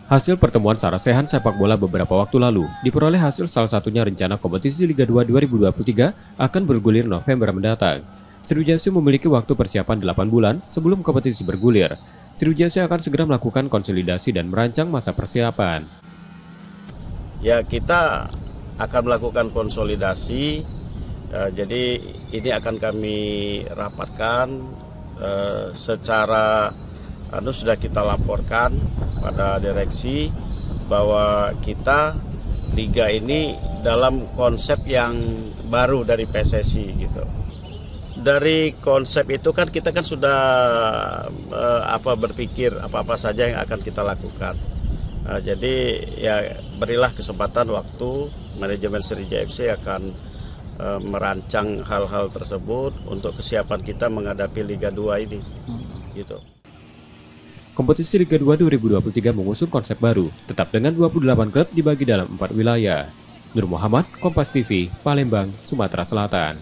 Hasil pertemuan sarasehan sepak bola beberapa waktu lalu diperoleh hasil salah satunya rencana kompetisi Liga 2 2023 akan bergulir November mendatang. Sriwijaya memiliki waktu persiapan 8 bulan sebelum kompetisi bergulir. Sriwijaya akan segera melakukan konsolidasi dan merancang masa persiapan. Ya, kita akan melakukan konsolidasi. Jadi ini akan kami rapatkan secara sudah kita laporkan pada direksi bahwa kita liga ini dalam konsep yang baru dari PSSI gitu. Dari konsep itu kan kita kan sudah berpikir apa saja yang akan kita lakukan. Jadi ya berilah kesempatan waktu, manajemen Sriwijaya FC akan merancang hal-hal tersebut untuk kesiapan kita menghadapi Liga 2 ini. Gitu. Kompetisi Liga 2 2023 mengusung konsep baru, tetap dengan 28 klub dibagi dalam 4 wilayah. Nur Muhammad, Kompas TV, Palembang, Sumatera Selatan.